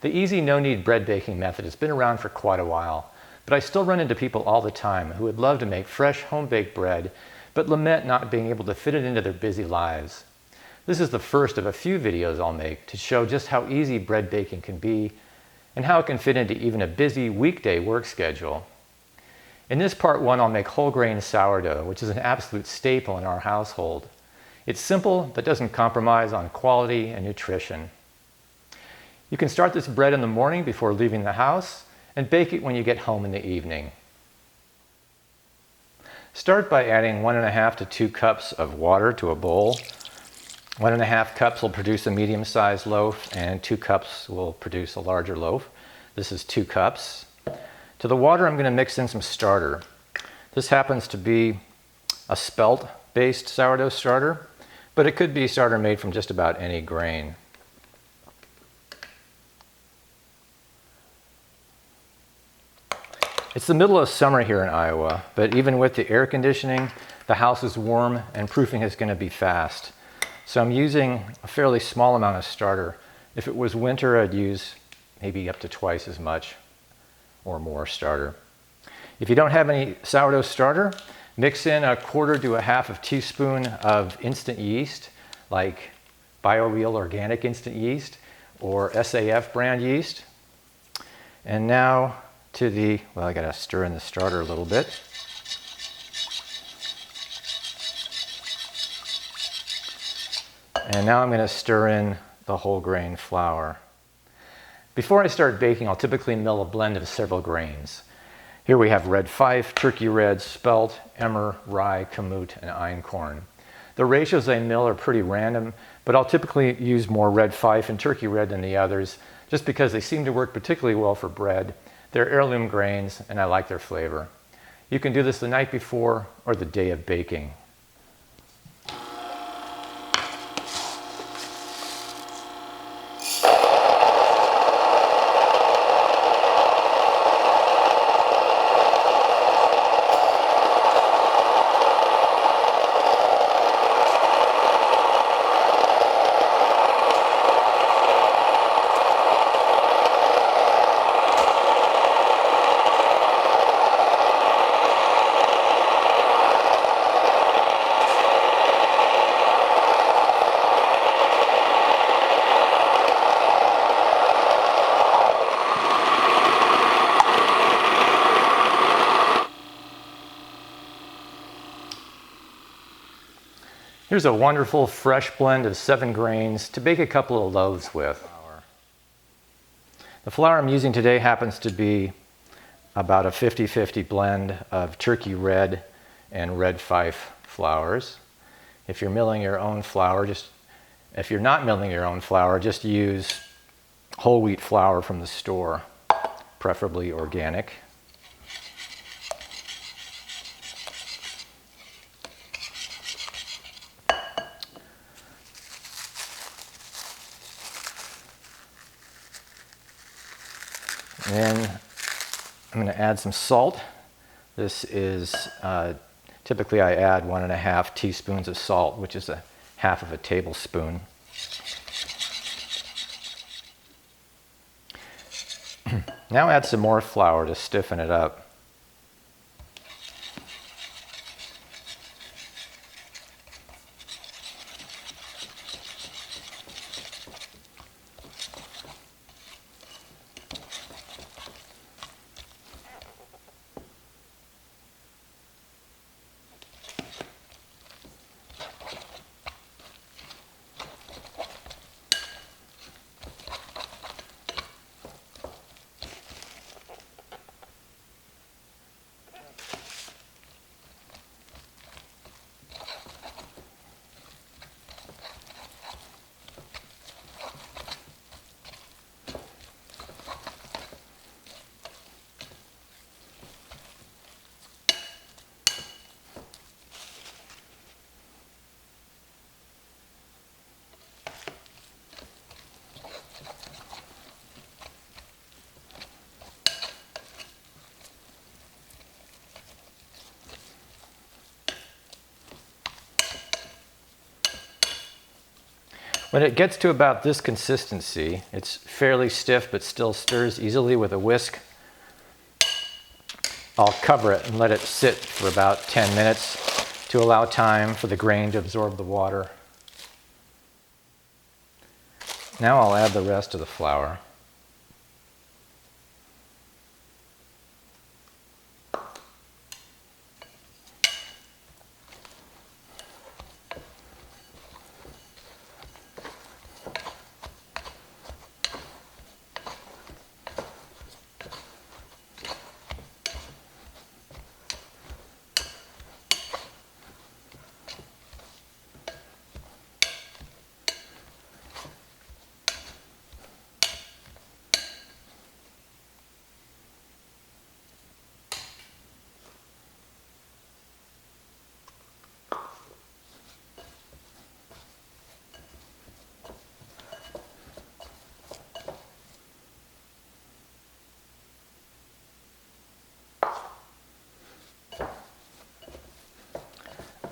The easy no-knead bread baking method has been around for quite a while, but I still run into people all the time who would love to make fresh home-baked bread, but lament not being able to fit it into their busy lives. This is the first of a few videos I'll make to show just how easy bread baking can be and how it can fit into even a busy weekday work schedule. In this part one, I'll make whole grain sourdough, which is an absolute staple in our household. It's simple, but doesn't compromise on quality and nutrition. You can start this bread in the morning before leaving the house and bake it when you get home in the evening. Start by adding 1.5 to 2 cups of water to a bowl. 1.5 cups will produce a medium-sized loaf, and 2 cups will produce a larger loaf. This is 2 cups. To the water, I'm going to mix in some starter. This happens to be a spelt-based sourdough starter, but it could be starter made from just about any grain. It's the middle of summer here in Iowa, but even with the air conditioning, the house is warm and proofing is going to be fast. So I'm using a fairly small amount of starter. If it was winter, I'd use maybe up to twice as much or more starter. If you don't have any sourdough starter, mix in 1/4 to 1/2 teaspoon of instant yeast, like BioReal organic instant yeast or SAF brand yeast. And now I gotta stir in the starter a little bit. And now I'm gonna stir in the whole grain flour. Before I start baking, I'll typically mill a blend of several grains. Here we have red fife, turkey red, spelt, emmer, rye, kamut, and einkorn. The ratios I mill are pretty random, but I'll typically use more red fife and turkey red than the others, just because they seem to work particularly well for bread. They're heirloom grains, and I like their flavor. You can do this the night before or the day of baking. Here's a wonderful fresh blend of 7 grains to bake a couple of loaves with. The flour I'm using today happens to be about a 50-50 blend of turkey red and red fife flours. If you're milling your own flour, if you're not milling your own flour, just use whole wheat flour from the store, preferably organic. Then I'm going to add some salt. This is, typically I add 1.5 teaspoons of salt, which is 1/2 tablespoon. Now add some more flour to stiffen it up. When it gets to about this consistency, it's fairly stiff but still stirs easily with a whisk, I'll cover it and let it sit for about 10 minutes to allow time for the grain to absorb the water. Now I'll add the rest of the flour.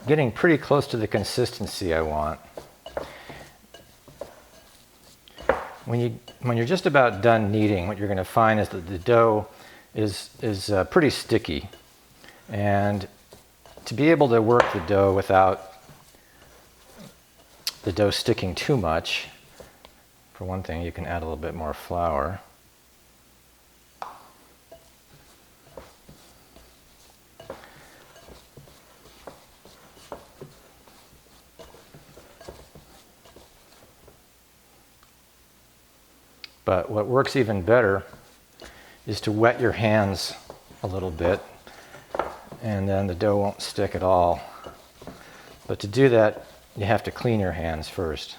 Getting pretty close to the consistency I want. When you're just about done kneading, what you're going to find is that the dough is pretty sticky. And to be able to work the dough without the dough sticking too much, for one thing, you can add a little bit more flour. But what works even better is to wet your hands a little bit, and then the dough won't stick at all. But to do that, you have to clean your hands first.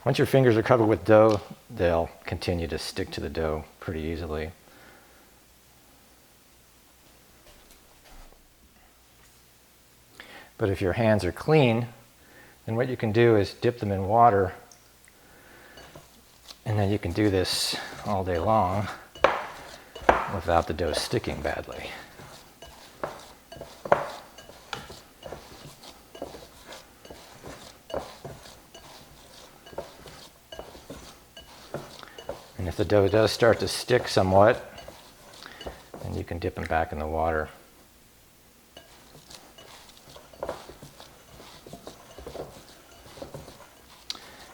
Once your fingers are covered with dough, they'll continue to stick to the dough pretty easily. But if your hands are clean, then what you can do is dip them in water, and then you can do this all day long without the dough sticking badly. And if the dough does start to stick somewhat, then you can dip them back in the water.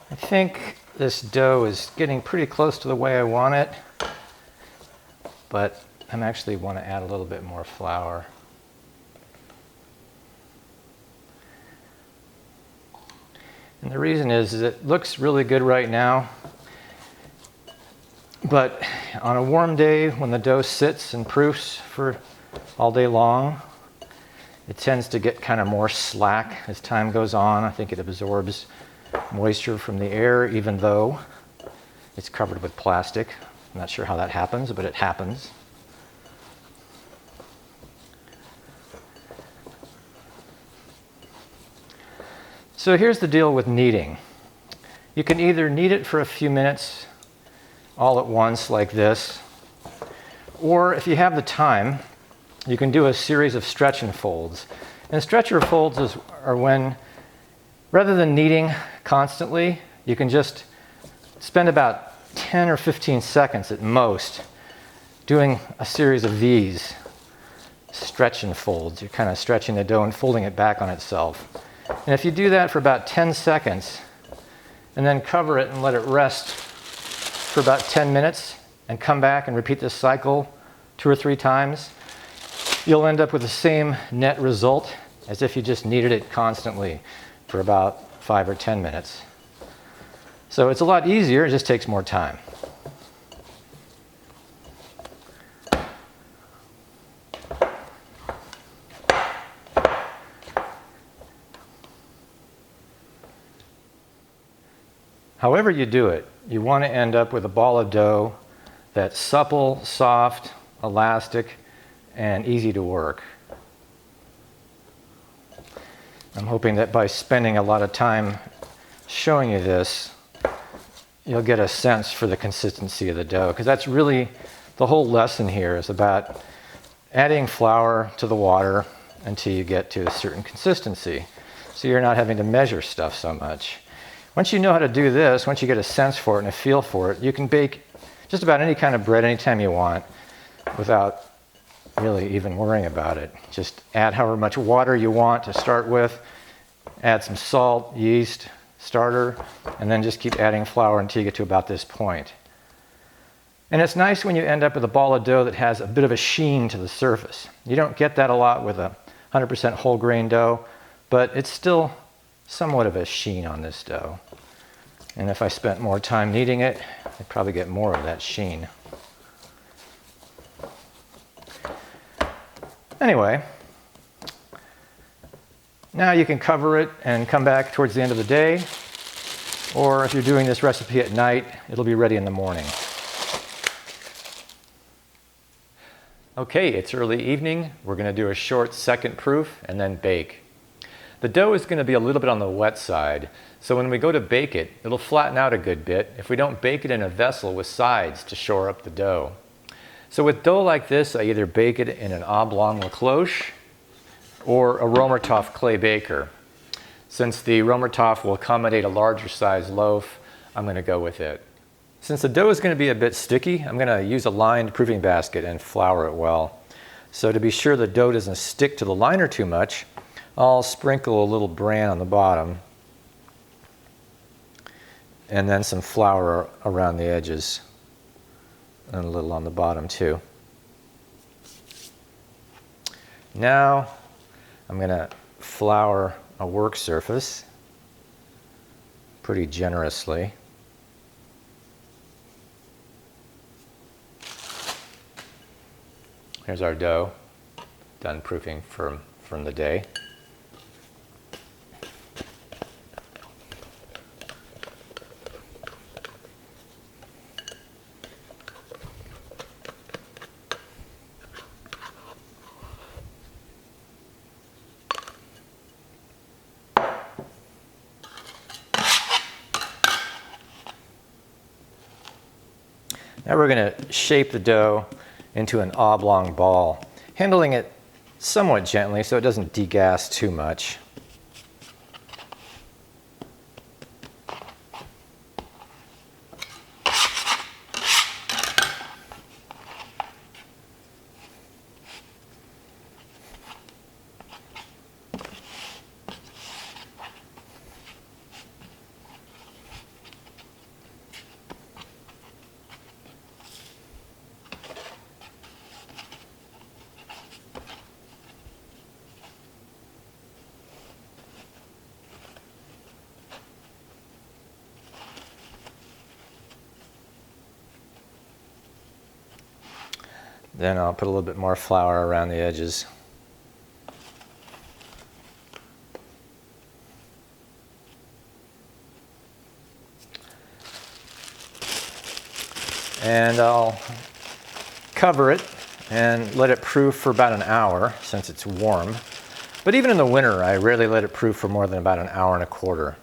I think this dough is getting pretty close to the way I want it, but I actually want to add a little bit more flour. And the reason is it looks really good right now, but on a warm day when the dough sits and proofs for all day long, it tends to get kind of more slack as time goes on. I think it absorbs moisture from the air, even though it's covered with plastic. I'm not sure how that happens, but it happens. So here's the deal with kneading. You can either knead it for a few minutes all at once like this, or if you have the time, you can do a series of stretch and folds. And stretch or folds are when, rather than kneading constantly, you can just spend about 10 or 15 seconds at most doing a series of these stretch and folds. You're kind of stretching the dough and folding it back on itself. And if you do that for about 10 seconds and then cover it and let it rest for about 10 minutes and come back and repeat this cycle 2 or 3 times, you'll end up with the same net result as if you just kneaded it constantly for about 5 or 10 minutes. So it's a lot easier, it just takes more time. However you do it, you want to end up with a ball of dough that's supple, soft, elastic, and easy to work. I'm hoping that by spending a lot of time showing you this, you'll get a sense for the consistency of the dough, because that's really the whole lesson here, is about adding flour to the water until you get to a certain consistency. so you're not having to measure stuff so much. Once you know how to do this, once you get a sense for it and a feel for it, you can bake just about any kind of bread anytime you want without really even worrying about it. Just add however much water you want to start with, add some salt, yeast, starter, and then just keep adding flour until you get to about this point. And it's nice when you end up with a ball of dough that has a bit of a sheen to the surface. You don't get that a lot with a 100% whole grain dough, but it's still somewhat of a sheen on this dough. And if I spent more time kneading it, I'd probably get more of that sheen. Anyway, now you can cover it and come back towards the end of the day, or if you're doing this recipe at night, it'll be ready in the morning. Okay, it's early evening. We're going to do a short second proof and then bake. The dough is going to be a little bit on the wet side, so when we go to bake it, it'll flatten out a good bit if we don't bake it in a vessel with sides to shore up the dough. So with dough like this, I either bake it in an oblong la cloche or a romertopf clay baker. Since the romertopf will accommodate a larger size loaf, I'm going to go with it. Since the dough is going to be a bit sticky, I'm going to use a lined proofing basket and flour it well. So to be sure the dough doesn't stick to the liner too much, I'll sprinkle a little bran on the bottom and then some flour around the edges and a little on the bottom too. Now I'm going to flour a work surface pretty generously. Here's our dough, done proofing from the day. Now we're going to shape the dough into an oblong ball, handling it somewhat gently so it doesn't degas too much. Then I'll put a little bit more flour around the edges. And I'll cover it and let it proof for about an hour since it's warm. But even in the winter, I rarely let it proof for more than about an hour and a quarter.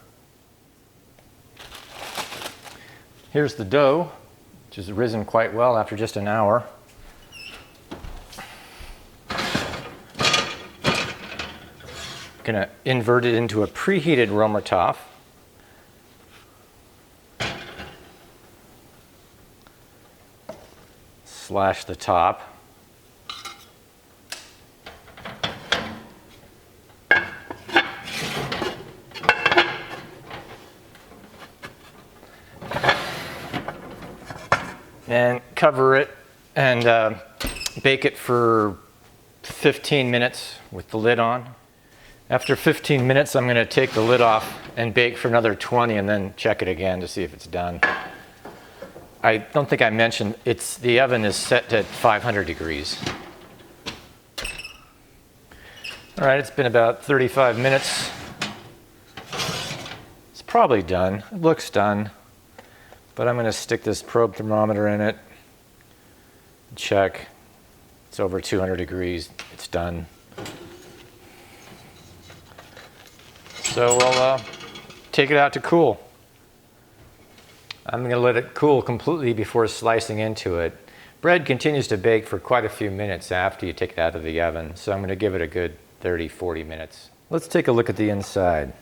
Here's the dough, which has risen quite well after just an hour. Going to invert it into a preheated romertopf. Slash the top. And cover it and bake it for 15 minutes with the lid on. After 15 minutes, I'm going to take the lid off and bake for another 20 and then check it again to see if it's done. I don't think I mentioned, the oven is set at 500 degrees. All right, it's been about 35 minutes. It's probably done. It looks done. But I'm going to stick this probe thermometer in it. Check. It's over 200 degrees. It's done. So we'll take it out to cool. I'm going to let it cool completely before slicing into it. Bread continues to bake for quite a few minutes after you take it out of the oven, so I'm going to give it a good 30-40 minutes. Let's take a look at the inside.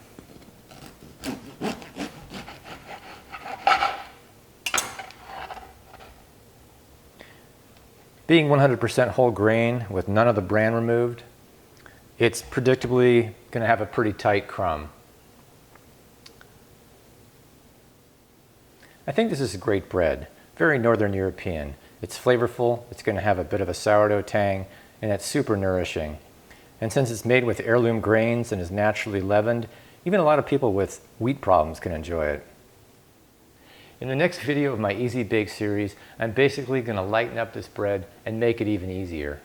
Being 100% whole grain with none of the bran removed, it's predictably going to have a pretty tight crumb. I think this is a great bread, very Northern European. It's flavorful, it's going to have a bit of a sourdough tang, and it's super nourishing. And since it's made with heirloom grains and is naturally leavened, even a lot of people with wheat problems can enjoy it. In the next video of my Easy Bake series, I'm basically going to lighten up this bread and make it even easier.